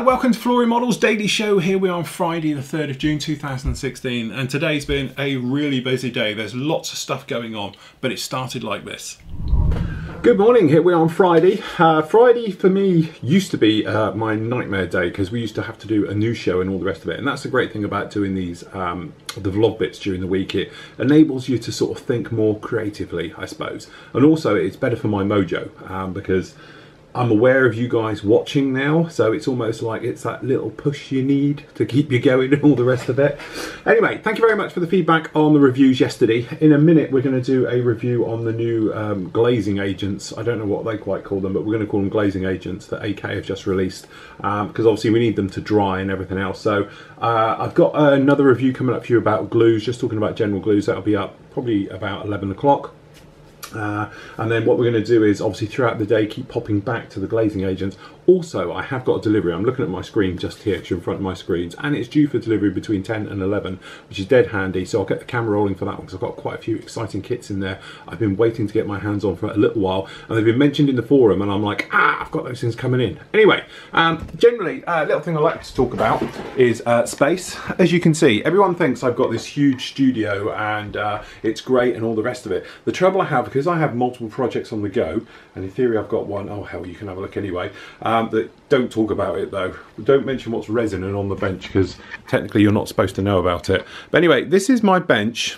Welcome to Flory Models Daily Show. Here we are on Friday the 3rd of June 2016, and today's been a really busy day. There's lots of stuff going on, but it started like this. Good morning, here we are on Friday. Friday for me used to be my nightmare day because we used to have to do a news show and all the rest of it, and that's the great thing about doing these the vlog bits during the week. It enables you to sort of think more creatively, I suppose, and also it's better for my mojo because I'm aware of you guys watching now, so it's almost like it's that little push you need to keep you going and all the rest of it. Anyway, thank you very much for the feedback on the reviews yesterday. In a minute, we're going to do a review on the new glazing agents. I don't know what they quite call them, but we're going to call them glazing agents that AK have just released, because obviously we need them to dry and everything else. So I've got another review coming up for you about glues, just talking about general glues. That'll be up probably about 11 o'clock. And then what we're going to do is obviously throughout the day keep popping back to the glazing agents. Also, I have got a delivery. I'm looking at my screen just here, in front of my screens, and it's due for delivery between 10 and 11, which is dead handy. So I'll get the camera rolling for that one because I've got quite a few exciting kits in there I've been waiting to get my hands on for a little while, and they've been mentioned in the forum, and I'm like, I've got those things coming in. Anyway, generally, a little thing I like to talk about is space. As you can see, everyone thinks I've got this huge studio and it's great and all the rest of it. The trouble I have, because I have multiple projects on the go, and in theory I've got one, oh hell, you can have a look anyway, that don't talk about it though. Don't mention what's resin and on the bench because technically you're not supposed to know about it. But anyway, this is my bench.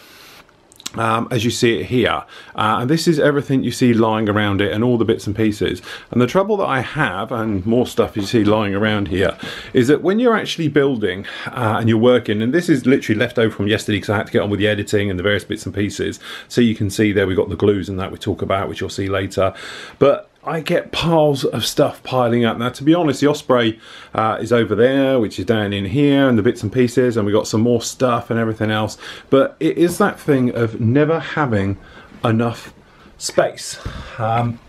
As you see it here, and this is everything you see lying around it and all the bits and pieces. And the trouble that I have, and more stuff you see lying around here, is that when you're actually building and you're working, and this is literally left over from yesterday because I had to get on with the editing and the various bits and pieces, so you can see there we've got the glues and that we talk about, which you'll see later. But I get piles of stuff piling up. Now, to be honest, the Osprey is over there, which is down in here, and the bits and pieces, and we got some more stuff and everything else. But it is that thing of never having enough space. And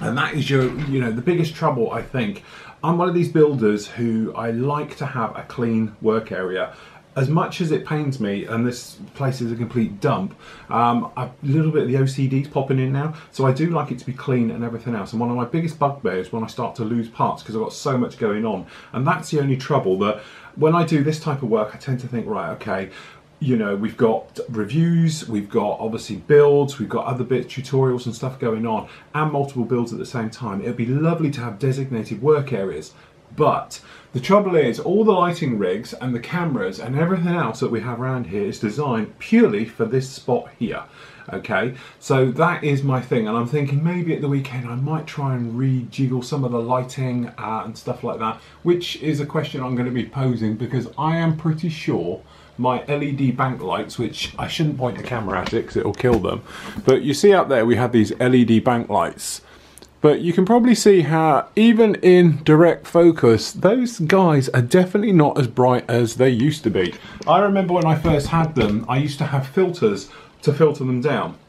that is the biggest trouble, I think. I'm one of these builders who I like to have a clean work area. As much as it pains me, and this place is a complete dump, a little bit of the OCD's popping in now, so I do like it to be clean and everything else. And one of my biggest bugbears when I start to lose parts because I've got so much going on. And that's the only trouble, that when I do this type of work, I tend to think, right, okay, we've got reviews, we've got obviously builds, we've got other bits, tutorials and stuff going on, and multiple builds at the same time. It'd be lovely to have designated work areas. But the trouble is, all the lighting rigs and the cameras and everything else that we have around here is designed purely for this spot here. Okay, so that is my thing, and I'm thinking maybe at the weekend I might try and rejiggle some of the lighting and stuff like that, which is a question I'm going to be posing because I am pretty sure my LED bank lights, which I shouldn't point the camera at it because it'll kill them, but you see up there we have these LED bank lights. But you can probably see how, even in direct focus, those guys are definitely not as bright as they used to be. I remember when I first had them, I used to have filters to filter them down.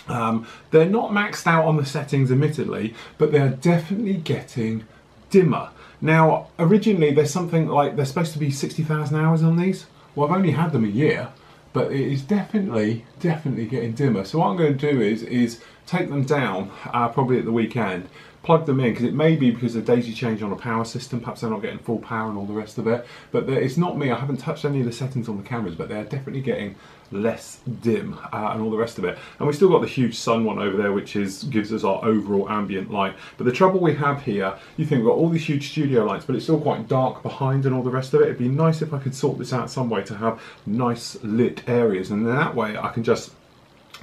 They're not maxed out on the settings, admittedly, but they're definitely getting dimmer. Now, originally, there's something like, they're supposed to be 60,000 hours on these. Well, I've only had them a year, but it is definitely getting dimmer. So what I'm going to do is take them down probably at the weekend, plug them in, because it may be because of daisy change on a power system, perhaps they're not getting full power and all the rest of it. But it's not me, I haven't touched any of the settings on the cameras, but they're definitely getting less dim and all the rest of it. And we've still got the huge sun one over there, which gives us our overall ambient light. But the trouble we have here, you think we've got all these huge studio lights, but it's still quite dark behind and all the rest of it. It'd be nice if I could sort this out some way to have nice lit areas, and then that way I can just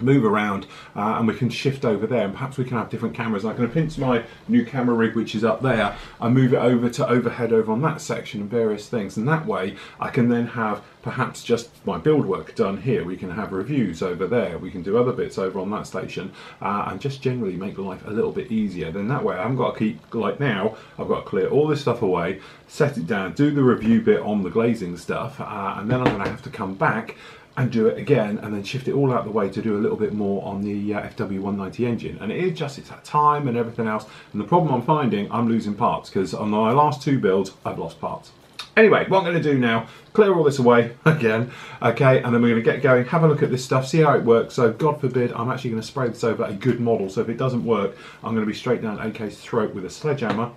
move around and we can shift over there, and perhaps we can have different cameras. I can pinch my new camera rig, which is up there, and move it over to overhead over on that section and various things, and that way I can then have perhaps just my build work done here. We can have reviews over there, we can do other bits over on that station, and just generally make life a little bit easier. Then that way I haven't got to keep, like now, I've got to clear all this stuff away, set it down, do the review bit on the glazing stuff, and then I'm going to have to come back and do it again, and then shift it all out the way to do a little bit more on the FW190 engine. And it's that time and everything else. And the problem I'm finding, I'm losing parts, because on my last two builds, I've lost parts. Anyway, what I'm going to do now, clear all this away again, okay, and then we're going to get going, have a look at this stuff, see how it works. So God forbid, I'm actually going to spray this over a good model, so if it doesn't work, I'm going to be straight down AK's throat with a sledgehammer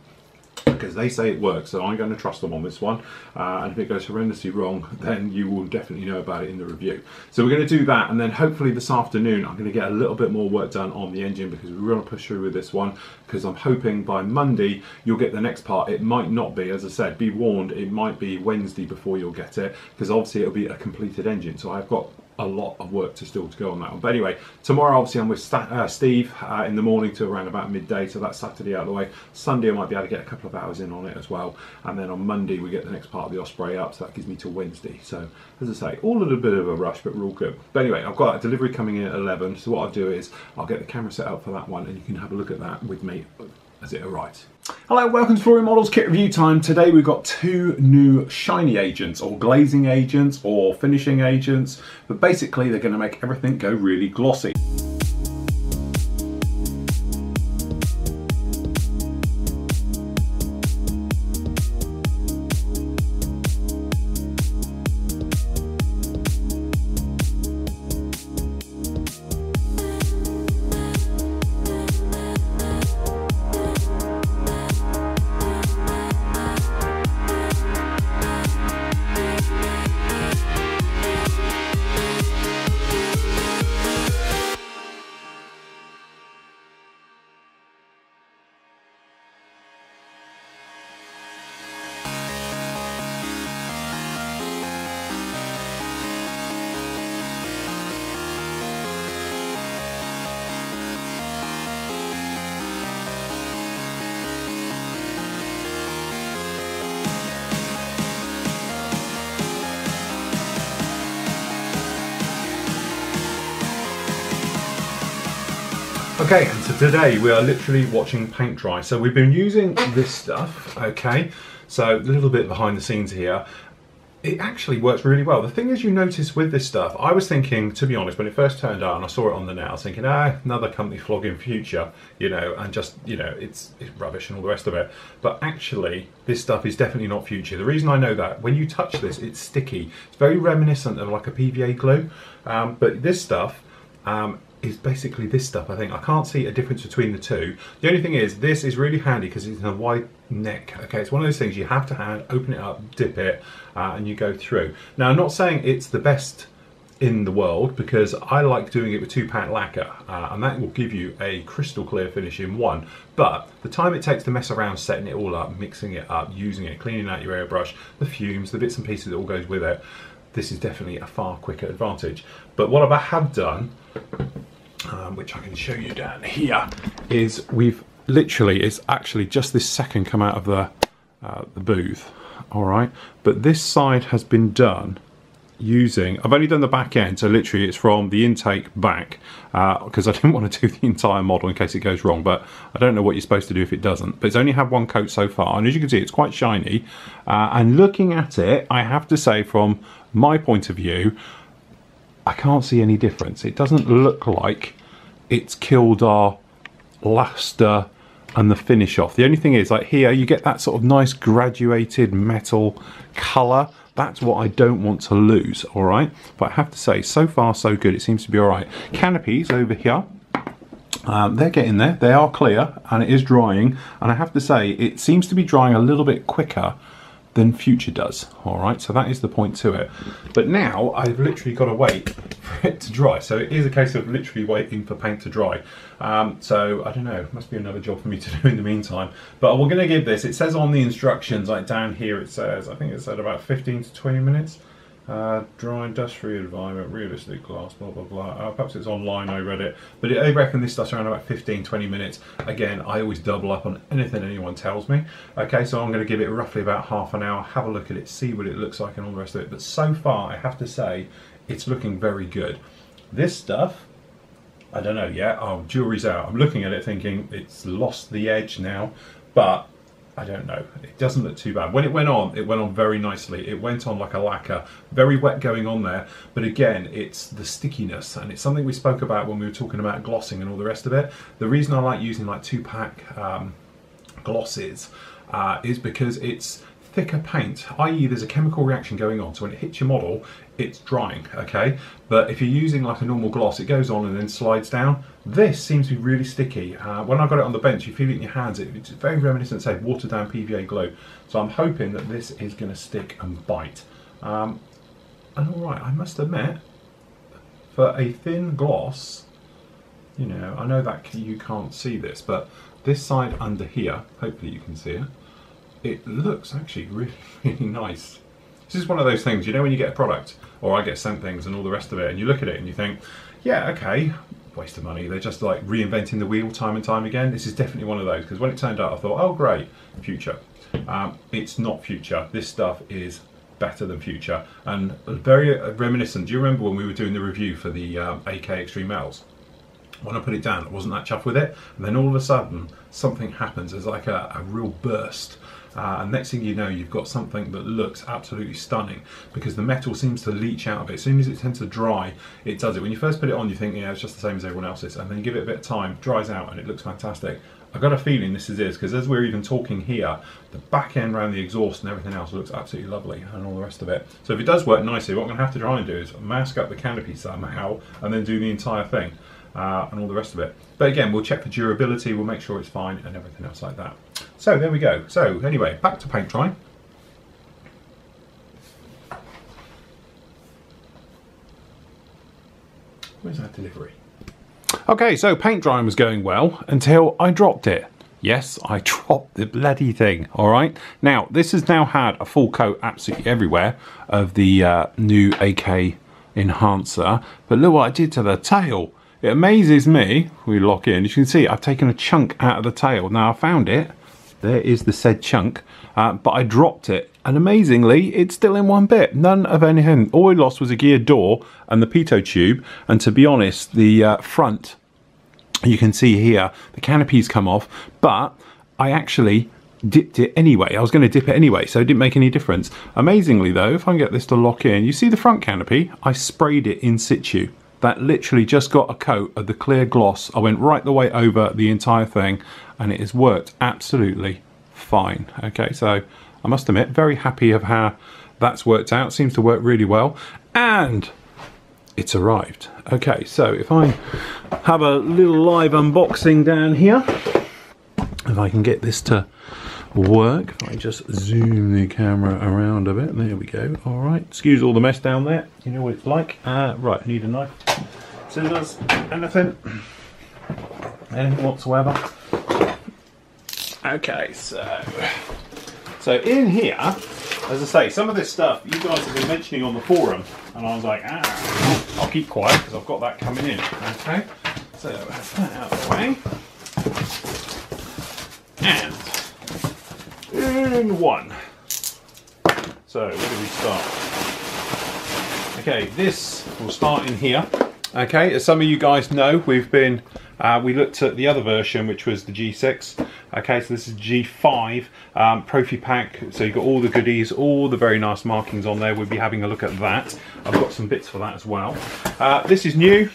because they say it works, so I'm going to trust them on this one. And if it goes horrendously wrong, then you will definitely know about it in the review. So we're going to do that, and then hopefully this afternoon I'm going to get a little bit more work done on the engine, because we want to push through with this one, because I'm hoping by Monday you'll get the next part. It might not be, as I said, be warned, it might be Wednesday before you'll get it, because obviously it'll be a completed engine, so I've got a lot of work to still to go on that one. But anyway, tomorrow obviously I'm with Steve in the morning to around about midday, so that's Saturday out of the way. Sunday I might be able to get a couple of hours in on it as well, and then on Monday we get the next part of the Osprey up, so that gives me till Wednesday. So as I say, all a little bit of a rush, but we're all good. But anyway, I've got a delivery coming in at 11, so what I'll do is I'll get the camera set up for that one, and you can have a look at that with me as it arrives. Hello, welcome to Flory Models Kit Review Time. Today we've got two new shiny agents, or glazing agents, or finishing agents, but basically they're going to make everything go really glossy. Okay, and so today we are literally watching paint dry. So we've been using this stuff, okay? So a little bit behind the scenes here. It actually works really well. The thing is, you notice with this stuff, I was thinking, to be honest, when it first turned out and I saw it on the net, I was thinking, another company flogging Future, you know, and just, you know, it's rubbish and all the rest of it. But actually, this stuff is definitely not Future. The reason I know that, when you touch this, it's sticky. It's very reminiscent of like a PVA glue, but this stuff, is basically this stuff, I think. I can't see a difference between the two. The only thing is, this is really handy because it's in a wide neck. Okay, it's one of those things you have to hand, open it up, dip it, and you go through. Now, I'm not saying it's the best in the world, because I like doing it with 2-pack lacquer, and that will give you a crystal clear finish in one. But the time it takes to mess around setting it all up, mixing it up, using it, cleaning out your airbrush, the fumes, the bits and pieces that all goes with it, this is definitely a far quicker advantage. But what I have done, which I can show you down here, is we've literally, it's actually just this second come out of the booth, all right? But this side has been done using, I've only done the back end, so literally it's from the intake back, because I didn't want to do the entire model in case it goes wrong, but I don't know what you're supposed to do if it doesn't. But it's only had one coat so far, and as you can see, it's quite shiny. And looking at it, I have to say, from my point of view, I can't see any difference. It doesn't look like it's killed our luster and the finish off. The only thing is, like here, you get that sort of nice graduated metal colour. That's what I don't want to lose, all right? But I have to say, so far so good. It seems to be all right. Canopies over here, they're getting there. They are clear, and it is drying. And I have to say, it seems to be drying a little bit quicker than Future does, all right? So that is the point to it. But now I've literally got to wait for it to dry. So it is a case of literally waiting for paint to dry. So I don't know, must be another job for me to do in the meantime. But we're going to give this, it says on the instructions, like down here it says, I think it said about 15 to 20 minutes. Dry industrial environment, realistic glass, blah blah blah. Perhaps it's online, I read it, but I reckon this stuff's around about 15-20 minutes. Again, I always double up on anything anyone tells me. Okay, so I'm going to give it roughly about half an hour, have a look at it, see what it looks like and all the rest of it. But so far, I have to say, it's looking very good. This stuff, I don't know yet. Oh, jury's out. I'm looking at it thinking it's lost the edge now, but I don't know. It doesn't look too bad. When it went on very nicely. It went on like a lacquer. Very wet going on there. But again, it's the stickiness. And it's something we spoke about when we were talking about glossing and all the rest of it. The reason I like using like 2-pack glosses is because it's thicker paint, i.e. there's a chemical reaction going on, so when it hits your model, it's drying, okay? But if you're using like a normal gloss, it goes on and then slides down. This seems to be really sticky. When I got it on the bench, you feel it in your hands, it's very reminiscent, say, watered down PVA glue. So I'm hoping that this is going to stick and bite. And alright, I must admit, for a thin gloss, you know, I know that you can't see this, but this side under here, hopefully you can see it, it looks actually really, really nice. This is one of those things, you know, when you get a product, or I get sent things and all the rest of it, and you look at it and you think, yeah, okay, waste of money. They're just like reinventing the wheel time and time again. This is definitely one of those, because when it turned out, I thought, oh great, future. It's not future. This stuff is better than future, and very reminiscent. Do you remember when we were doing the review for the AK Extreme Metals? When I put it down, I wasn't that chuffed with it, and then all of a sudden something happens. There's like a real burst, and next thing you know, you've got something that looks absolutely stunning, because the metal seems to leach out of it. As soon as it tends to dry, it does it. When you first put it on, you think, yeah, it's just the same as everyone else's, and then you give it a bit of time, dries out, and it looks fantastic. I've got a feeling this is it, because as we're even talking here, the back end around the exhaust and everything else looks absolutely lovely, and all the rest of it. So if it does work nicely, what I'm going to have to try and do is mask up the canopy somehow, and then do the entire thing. And all the rest of it. But again, we'll check for durability, we'll make sure it's fine and everything else like that. So there we go. So anyway, back to paint drying. Where's our delivery? Okay, so paint drying was going well until I dropped it. Yes, I dropped the bloody thing, all right? Now, this has now had a full coat absolutely everywhere of the new AK Enhancer, but look what I did to the tail. It amazes me, we lock in, as you can see, I've taken a chunk out of the tail. Now I found it, there is the said chunk, but I dropped it, and amazingly, it's still in one bit. None of anything. All we lost was a geared door and the pitot tube, and to be honest, the front, you can see here, the canopy's come off, but I actually dipped it anyway. I was going to dip it anyway, so it didn't make any difference. Amazingly though, if I can get this to lock in, you see the front canopy? I sprayed it in situ. That literally just got a coat of the clear gloss. I went right the way over the entire thing, and it has worked absolutely fine. Okay, so I must admit, very happy of how that's worked out. Seems to work really well, and it's arrived. Okay, so if I have a little live unboxing down here, if I can get this to work, if I just zoom the camera around a bit, there we go. All right, excuse all the mess down there, you know what it's like. Right, I need a knife, scissors, anything whatsoever. Okay, so in here, as I say, some of this stuff you guys have been mentioning on the forum, and I was like, I'll keep quiet because I've got that coming in. Okay, so that's that out of the way, and in one. So where do we start? Okay, this will start in here. Okay, as some of you guys know, we've been we looked at the other version, which was the G6. Okay, so this is G5 Profi pack. So you've got all the goodies, all the very nice markings on there. We'll be having a look at that. I've got some bits for that as well. This is new.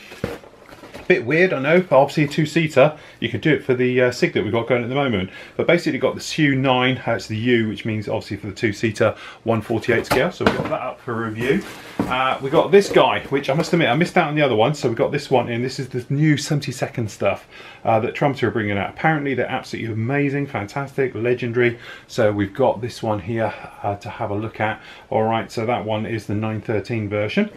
Bit weird, I know, but obviously a two-seater. You could do it for the SIG that we've got going at the moment. But basically got the SU9, it's the U, which means obviously for the two-seater 1/48 scale. So we've got that up for review. We got this guy, which I must admit, I missed out on the other one. So we got this one in. This is the new 70-second stuff that Trumpeter are bringing out. Apparently they're absolutely amazing, fantastic, legendary. So we've got this one here to have a look at. All right, so that one is the 913 version.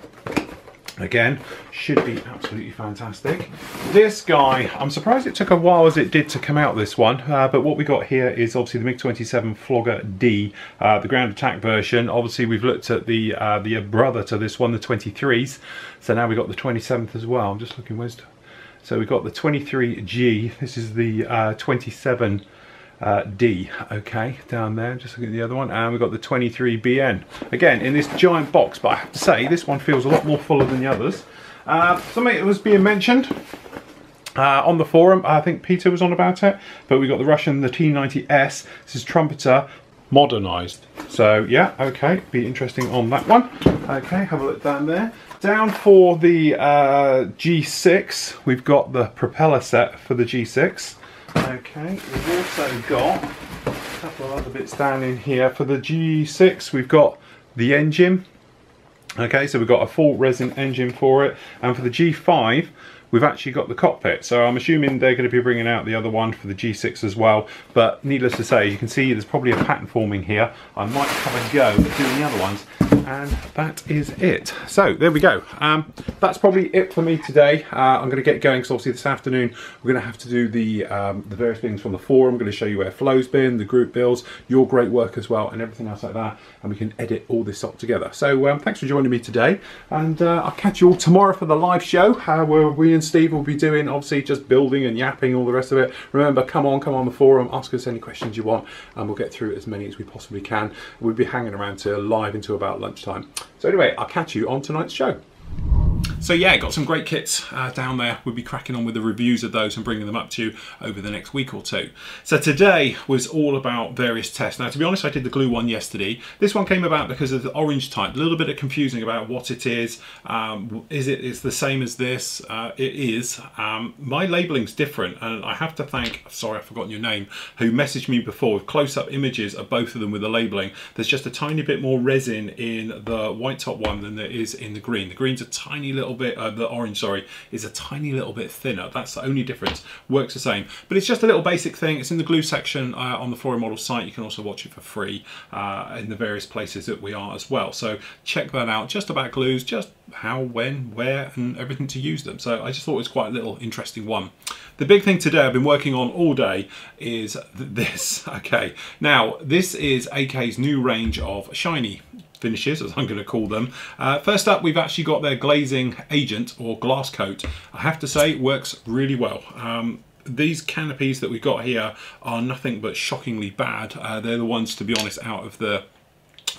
Again, should be absolutely fantastic. This guy, I'm surprised it took a while as it did to come out, this one, but what we got here is obviously the MiG-27 Flogger D, the ground attack version. Obviously we've looked at the brother to this one, the 23s, so now we've got the 27th as well. I'm just looking, so we've got the 23G, this is the 27 D, okay, down there, just looking at the other one, and we've got the 23BN, again in this giant box, but I have to say this one feels a lot more fuller than the others. Something that was being mentioned on the forum, I think Peter was on about it, but we got the Russian, the T90S, this is Trumpeter modernised, so yeah, okay, be interesting on that one. Okay, have a look down there. Down for the G6, we've got the propeller set for the G6. Okay, we've also got, couple of other bits down in here. For the G6 we've got the engine. Okay, so we've got a full resin engine for it, and for the G5 we've actually got the cockpit. So I'm assuming they're going to be bringing out the other one for the G6 as well, but needless to say, you can see there's probably a pattern forming here. I might have a go at doing the other ones, and that is it. So there we go. That's probably it for me today. I'm going to get going because obviously this afternoon we're going to have to do the various things from the forum. I'm going to show you where Flo's been, the group builds, your great work as well, and everything else like that, and we can edit all this up together. So thanks for joining me today, and I'll catch you all tomorrow for the live show where we and Steve will be doing obviously just building and yapping, all the rest of it. Remember, come on the forum, ask us any questions you want, and we'll get through as many as we possibly can. We'll be hanging around till live until about lunchtime. So anyway, I'll catch you on tonight's show. So yeah, got some great kits down there. We'll be cracking on with the reviews of those and bringing them up to you over the next week or two. So today was all about various tests. Now, to be honest, I did the glue one yesterday. This one came about because of the orange type. A little bit of confusing about what it is. Is the same as this? It is. My labelling's different, and I have to thank, sorry, I've forgotten your name, who messaged me before with close-up images of both of them with the labelling. There's just a tiny bit more resin in the white top one than there is in the green. The green's a tiny little bit, the orange, sorry, is a tiny little bit thinner. That's the only difference. Works the same, but it's just a little basic thing. It's in the glue section on the Flory Model site. You can also watch it for free in the various places that we are as well. So check that out. Just about glues, just how, when, where, and everything to use them. So I just thought it was quite a little interesting one. The big thing today I've been working on all day is this. Okay, now this is AK's new range of shiny finishes, as I'm going to call them. First up, we've actually got their glazing agent or glass coat. I have to say, it works really well. These canopies that we've got here are nothing but shockingly bad. They're the ones, to be honest, out of the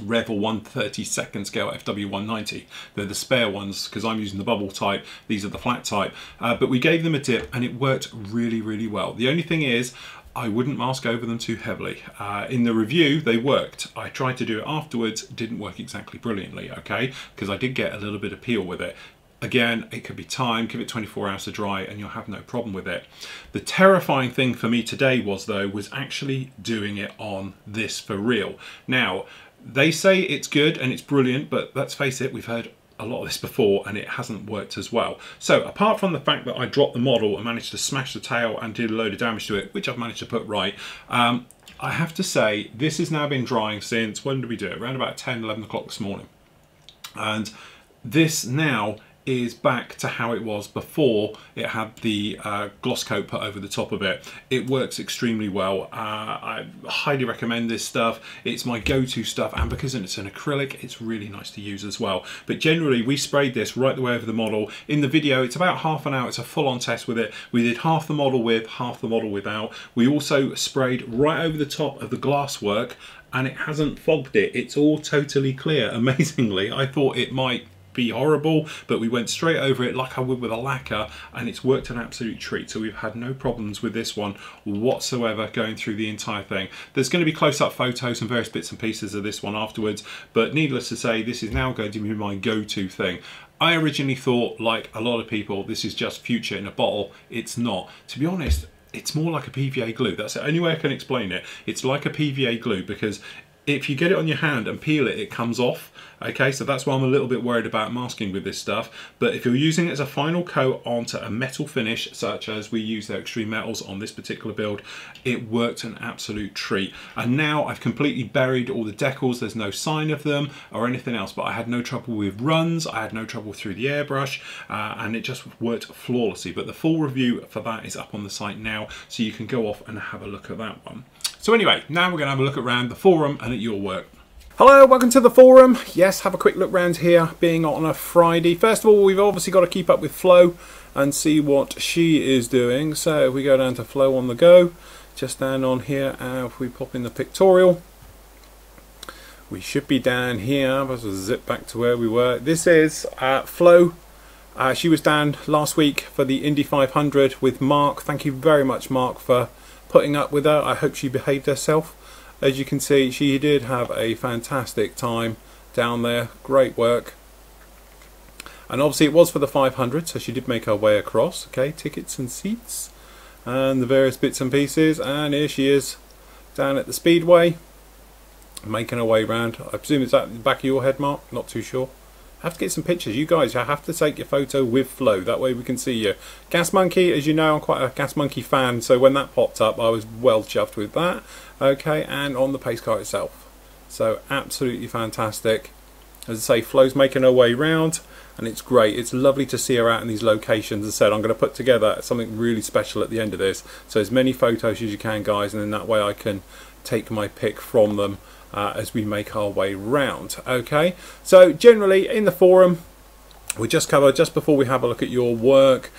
Revel 1/32 scale FW190. They're the spare ones because I'm using the bubble type. These are the flat type. But we gave them a dip and it worked really, really well. The only thing is, I wouldn't mask over them too heavily. In the review, they worked. I tried to do it afterwards, didn't work exactly brilliantly, okay? Because I did get a little bit of peel with it. Again, it could be time, give it 24 hours to dry and you'll have no problem with it. The terrifying thing for me today was actually doing it on this for real. Now, they say it's good and it's brilliant, but let's face it, we've heard a lot of this before and it hasn't worked as well. So apart from the fact that I dropped the model and managed to smash the tail and did a load of damage to it, which I've managed to put right, I have to say this has now been drying since, when did we do it? Around about 10, 11 o'clock this morning. And this now is back to how it was before it had the gloss coat put over the top of it. It works extremely well. I highly recommend this stuff. It's my go-to stuff, and because it's an acrylic, it's really nice to use as well. But generally, we sprayed this right the way over the model. In the video, it's about half an hour. It's a full-on test with it. We did half the model with, half the model without. We also sprayed right over the top of the glass work, and it hasn't fogged it. It's all totally clear, amazingly. I thought it might be horrible, but we went straight over it like I would with a lacquer, and it's worked an absolute treat. So we've had no problems with this one whatsoever going through the entire thing. There's going to be close-up photos and various bits and pieces of this one afterwards, but needless to say, this is now going to be my go-to thing. I originally thought, like a lot of people, this is just Future in a bottle. It's not. To be honest, it's more like a PVA glue. That's the only way I can explain it. It's like a PVA glue because if you get it on your hand and peel it, it comes off. Okay, so that's why I'm a little bit worried about masking with this stuff. But if you're using it as a final coat onto a metal finish, such as we use their Extreme Metals on this particular build, it worked an absolute treat. And now I've completely buried all the decals. There's no sign of them or anything else, but I had no trouble with runs. I had no trouble through the airbrush, and it just worked flawlessly. But the full review for that is up on the site now, so you can go off and have a look at that one. So anyway, now we're going to have a look around the forum and at your work. Hello, welcome to the forum. Yes, have a quick look round here, being on a Friday. First of all, we've obviously got to keep up with Flo and see what she is doing. So if we go down to Flo on the go, just down on here, if we pop in the pictorial, we should be down here. Let's zip back to where we were. This is Flo. She was down last week for the Indy 500 with Mark. Thank you very much, Mark, for putting up with her. I hope she behaved herself. As you can see, she did have a fantastic time down there. Great work. And obviously it was for the 500, so she did make her way across. Okay, tickets and seats and the various bits and pieces. And here she is down at the Speedway, making our way round. I presume it's at the back of your head, Mark? Not too sure. I have to get some pictures. You guys have to take your photo with Flo. That way we can see you. Gas Monkey, as you know, I'm quite a Gas Monkey fan. So when that popped up, I was well chuffed with that. Okay, and on the pace car itself. So absolutely fantastic. As I say, Flo's making her way round, and it's great. It's lovely to see her out in these locations. As I said, I'm going to put together something really special at the end of this. So as many photos as you can, guys, and then that way I can take my pick from them as we make our way round. Okay, so generally in the forum, we just cover, just before we have a look at your work,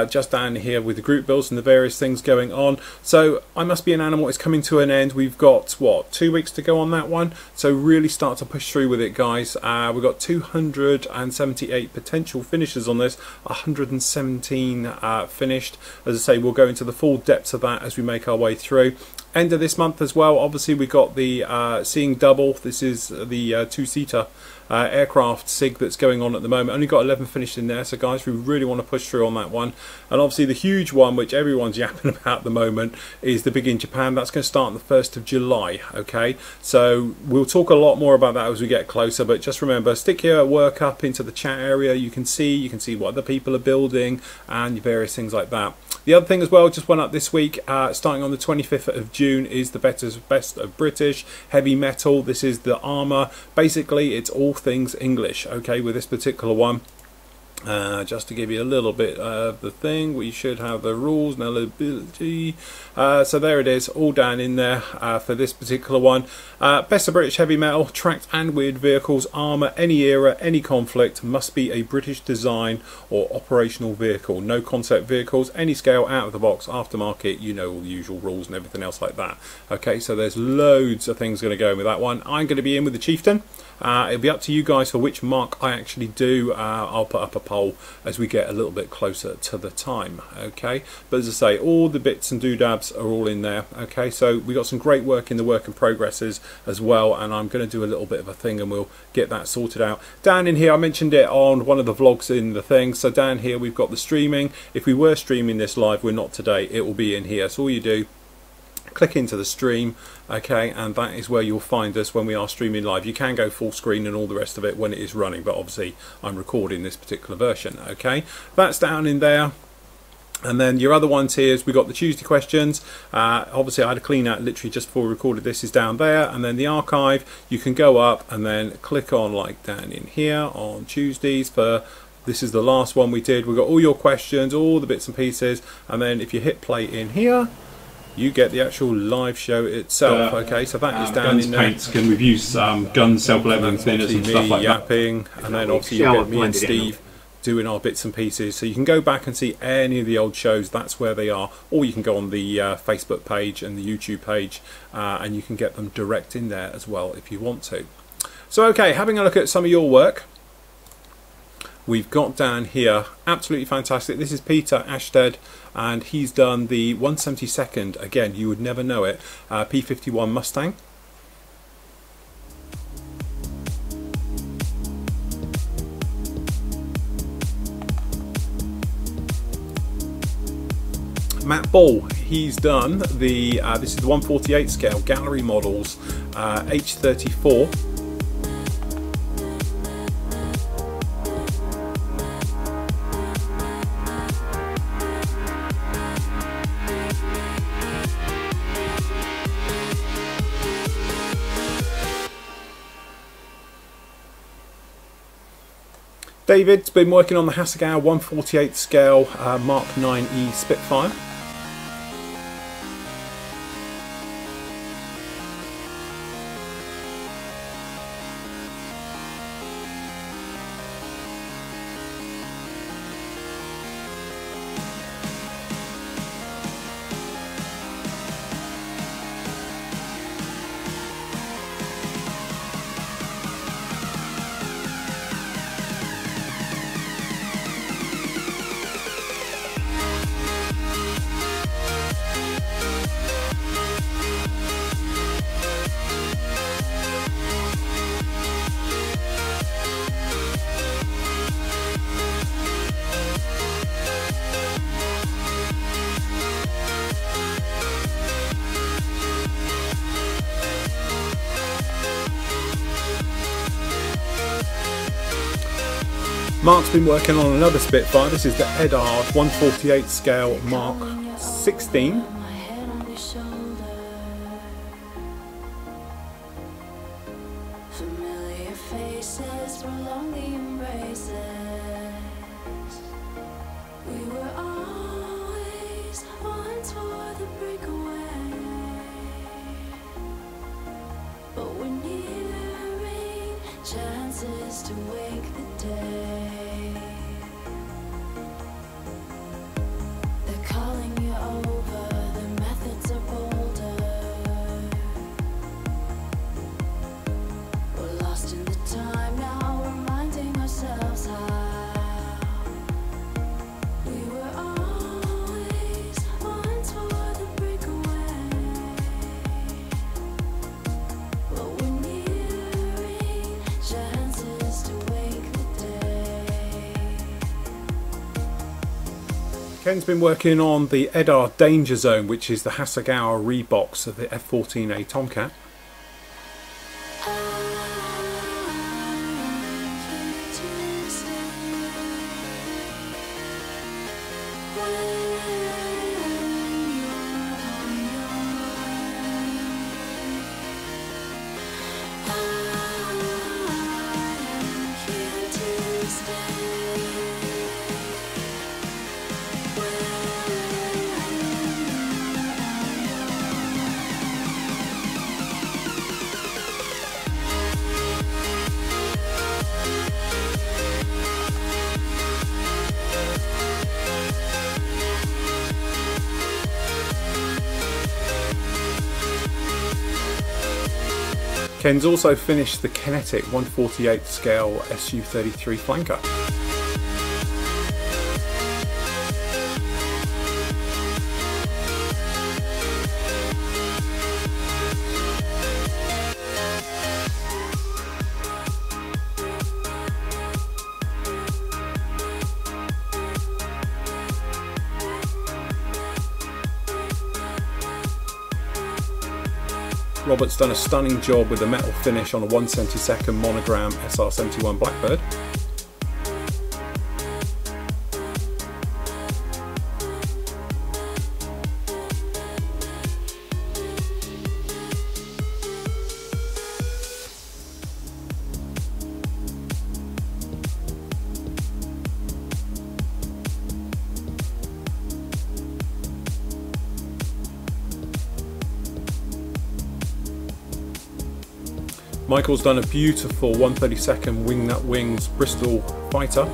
just down here with the group builds and the various things going on. So I Must Be an Animal is coming to an end. We've got, what, 2 weeks to go on that one. So really start to push through with it, guys. We've got 278 potential finishes on this, 117 finished. As I say, we'll go into the full depths of that as we make our way through. End of this month as well, obviously we got the Seeing Double. This is the two-seater aircraft SIG that's going on at the moment. Only got 11 finished in there, so guys, we really want to push through on that one. And obviously the huge one, which everyone's yapping about at the moment, is the big in Japan. That's going to start on the 1st of July. Okay, so we'll talk a lot more about that as we get closer, but just remember, stick your work up into the chat area. You can see what other people are building and various things like that. The other thing as well, just went up this week, starting on the 25th of June, is the Best of British Heavy Metal. This is the armour. Basically, it's all things English, okay, with this particular one. Just to give you a little bit of the thing, we should have the rules and eligibility. So there it is, all down in there for this particular one. Best of British Heavy Metal, tracked and wheeled vehicles, armour, any era, any conflict, must be a British design or operational vehicle. No concept vehicles, any scale, out of the box, aftermarket, you know all the usual rules and everything else like that. Okay, so there's loads of things going to go in with that one. I'm going to be in with the Chieftain. It'll be up to you guys for which mark I actually do. I'll put up a poll as we get a little bit closer to the time. Okay, but as I say, all the bits and doodabs are all in there. Okay, so we got some great work in the work in progresses as well, and I'm going to do a little bit of a thing and we'll get that sorted out. Down in here, I mentioned it on one of the vlogs in the thing, so down here we've got the streaming. If we were streaming this live, we're not today, it will be in here. So all you do, click into the stream, okay, and that is where you'll find us when we are streaming live. You can go full screen and all the rest of it when it is running, but obviously I'm recording this particular version. Okay, that's down in there. And then your other ones here is we got the Tuesday questions. Obviously I had a clean out literally just before we recorded this, is down there. And then the archive, you can go up and then click on, like down in here on Tuesdays for, this is the last one we did. We've got all your questions, all the bits and pieces, and then if you hit play in here, you get the actual live show itself. Okay, so that is down in there. Paints, can we've used guns, self-leveling thinners and stuff like yapping, that. And then obviously you get me and Steve doing our bits and pieces. So you can go back and see any of the old shows, that's where they are. Or you can go on the Facebook page and the YouTube page and you can get them direct in there as well if you want to. So okay, having a look at some of your work. We've got down here, absolutely fantastic. This is Peter Ashted, and he's done the 172nd, again, you would never know it, P51 Mustang. Matt Ball, he's done the, this is the 148 scale, gallery models, H34. David's been working on the Hasegawa 148 scale Mark 9E Spitfire. Mark's been working on another Spitfire. This is the Edard 1/48 scale Mark 16. Familiar faces prolong the embraces. We were always one toward the breakaway, but we're nearing chances to wake the day. They're calling you over, the methods are bolder. We're lost in the time now, reminding ourselves how we were always one toward the breakaway, but we're nearing chances to wake the day. Ken's been working on the Edard Danger Zone, which is the Hasegawa rebox of the F-14A Tomcat. Ken's also finished the Kinetic 1/48 scale Su-33 flanker. Robert's done a stunning job with the metal finish on a 1/72 monogram SR-71 Blackbird. Michael's done a beautiful 1/32 Wingnut Wings Bristol fighter.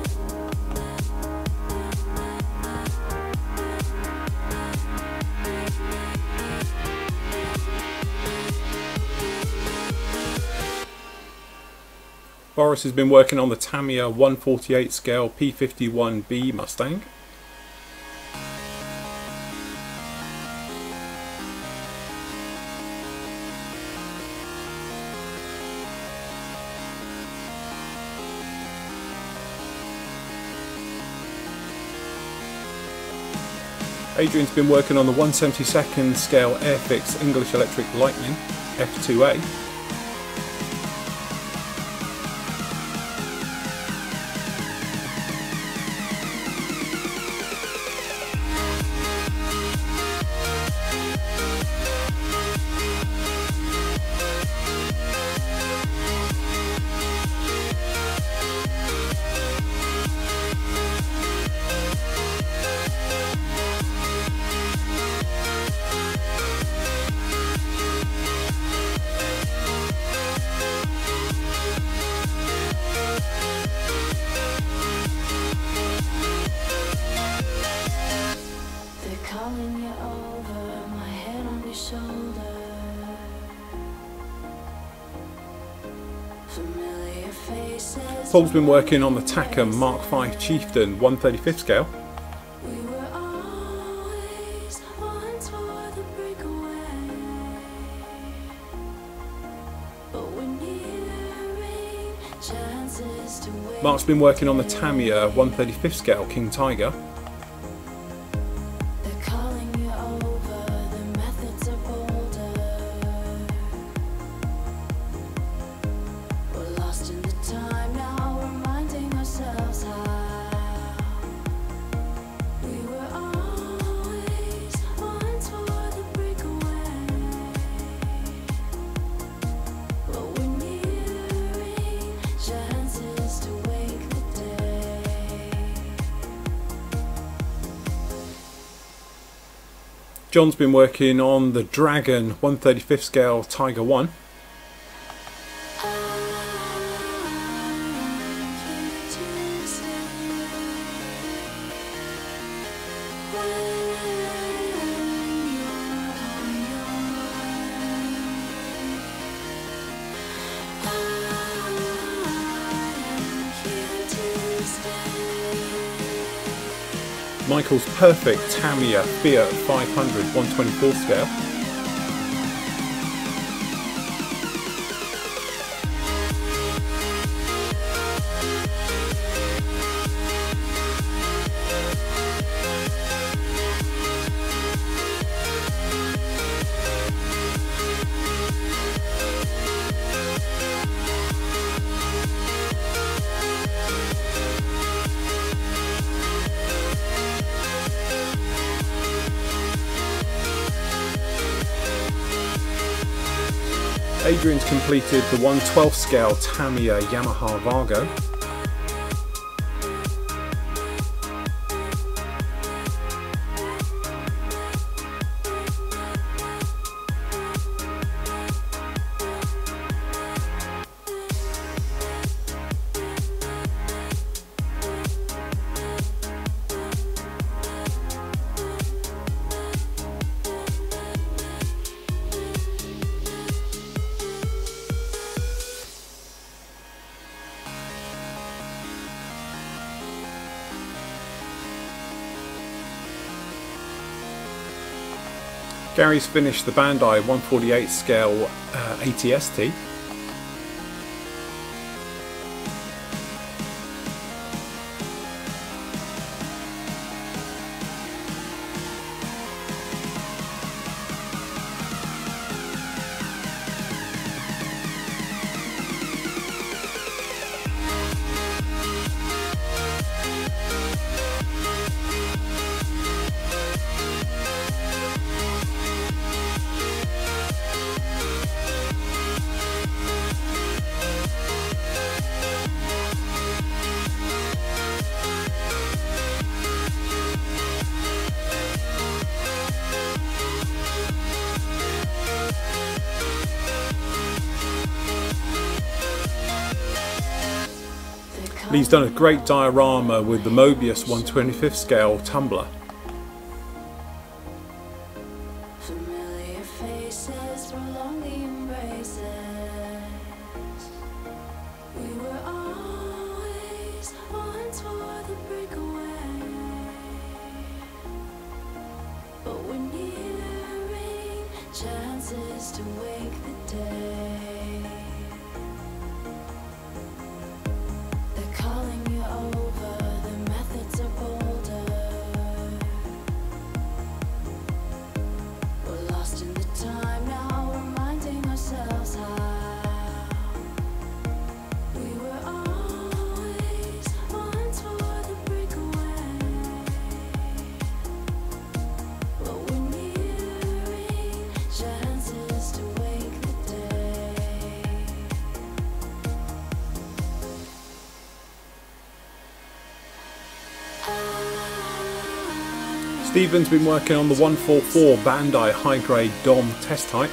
Boris has been working on the Tamiya 1/48 scale P51B Mustang. Adrian's been working on the 1/72 scale Airfix English Electric Lightning F2A. Calling you over, my head on your shoulder. Familiar faces. Paul's been working on the Takom Mark 5 Chieftain 1/35 scale. We were always one toward the breakaway, but we're nearing chances to wake. Mark's been working on the Tamiya 1/35 scale King Tiger. Lost in the time now, reminding ourselves how John's been working on the Dragon 1/35 scale Tiger 1. Michael's perfect Tamiya Fiat 500 1/24 scale. Adrian's completed the 1/12 scale Tamiya Yamaha Vargo. Gary's finished the Bandai 1/48 scale ATST. Lee's done a great diorama with the Mobius 1/25 scale tumbler. Familiar faces prolong the embraces. We were always once for the breakaway, but we're nearing chances to wake the day. They're calling you over, the methods are bolder. We're lost in the time now, reminding ourselves how we were always once for the breakaway, but we're nearing chances to wake the day. Stephen's been working on the 144 Bandai high grade Dom test type.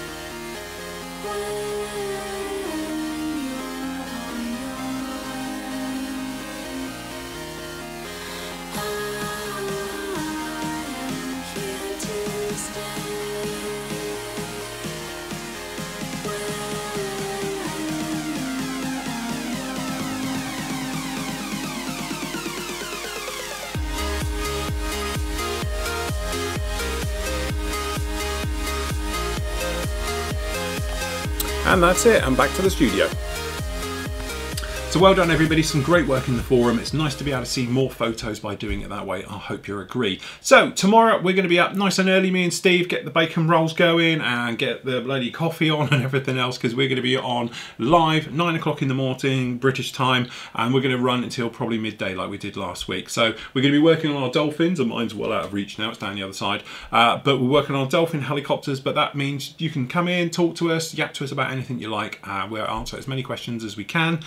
And that's it, and back to the studio. So well done everybody, some great work in the forum. It's nice to be able to see more photos by doing it that way. I hope you agree. So tomorrow we're going to be up nice and early, me and Steve, get the bacon rolls going and get the bloody coffee on and everything else, because we're going to be on live 9 o'clock in the morning British time, and we're going to run until probably midday like we did last week. So we're going to be working on our dolphins, and mine's well out of reach now, it's down the other side, but we're working on dolphin helicopters. But that means you can come in, talk to us, yap to us about anything you like. We'll answer as many questions as we can,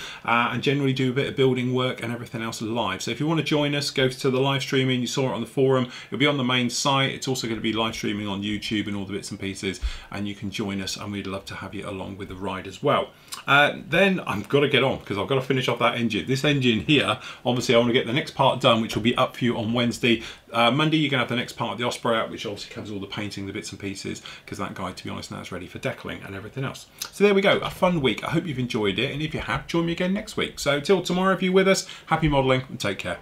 and generally do a bit of building work and everything else live. So if you want to join us, go to the live streaming. You saw it on the forum. It'll be on the main site. It's also going to be live streaming on YouTube and all the bits and pieces, and you can join us, and we'd love to have you along with the ride as well. Then I've got to get on because I've got to finish off that engine. This engine here, obviously I want to get the next part done, which will be up for you on Wednesday. Monday you're going to have the next part of the Osprey out, which obviously covers all the painting, the bits and pieces, because that guy, to be honest, now is ready for decaling and everything else. So there we go, a fun week. I hope you've enjoyed it, and if you have, join me again next week. So till tomorrow, if you're with us, happy modelling and take care.